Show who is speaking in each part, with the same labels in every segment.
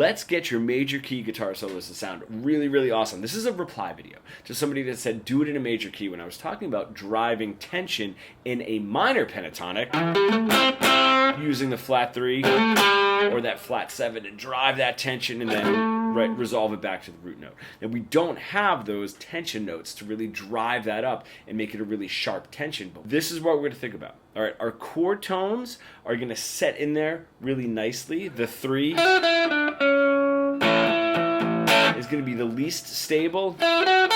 Speaker 1: Let's get your major key guitar solos to sound really, really awesome. This is a reply video to somebody that said do it in a major key when I was talking about driving tension in a minor pentatonic using the flat 3 or that flat 7 to drive that tension and then resolve it back to the root note. And we don't have those tension notes to really drive that up and make it a really sharp tension. But this is what we're going to think about. All right, our chord tones are going to set in there really nicely. The 3 is going to be the least stable. The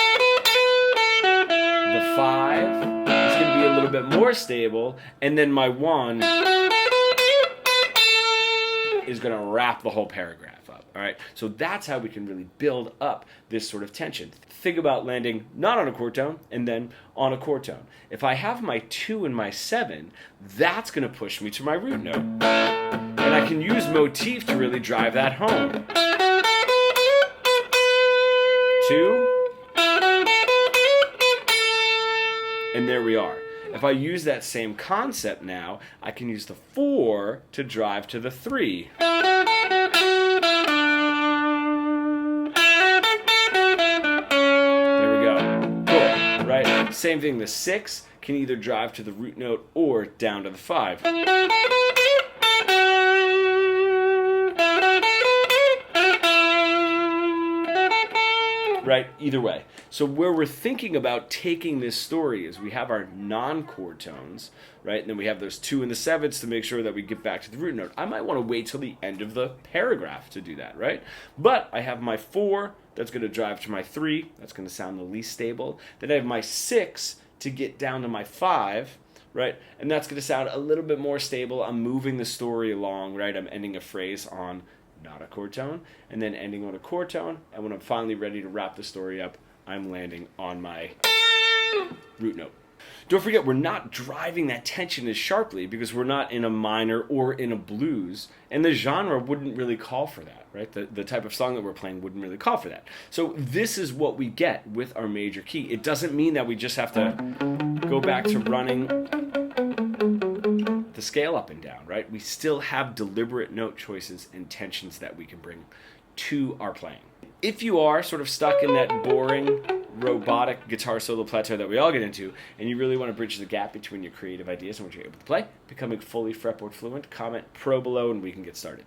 Speaker 1: 5 is going to be a little bit more stable. And then my 1 is going to wrap the whole paragraph up. All right, so that's how we can really build up this sort of tension. Think about landing not on a chord tone and then on a chord tone. If I have my 2 and my 7, that's going to push me to my root note. And I can use motif to really drive that home. 2, and there we are. If I use that same concept now, I can use the 4 to drive to the 3. Right? Same thing, the 6 can either drive to the root note or down to the 5. Right? Either way. So where we're thinking about taking this story is we have our non-chord tones, right? And then we have those 2 and the 7s to make sure that we get back to the root note. I might want to wait till the end of the paragraph to do that, right? But I have my 4 that's going to drive to my 3. That's going to sound the least stable. Then I have my 6 to get down to my 5, right? And that's going to sound a little bit more stable. I'm moving the story along, right? I'm ending a phrase on not a chord tone, and then ending on a chord tone. And when I'm finally ready to wrap the story up, I'm landing on my root note. Don't forget, we're not driving that tension as sharply because we're not in a minor or in a blues, and the genre wouldn't really call for that, right? The type of song that we're playing wouldn't really call for that. So this is what we get with our major key. It doesn't mean that we just have to go back to running the scale up and down, right? We still have deliberate note choices and tensions that we can bring to our playing. If you are sort of stuck in that boring, robotic guitar solo plateau that we all get into, and you really want to bridge the gap between your creative ideas and what you're able to play, becoming fully fretboard fluent, comment pro below and we can get started.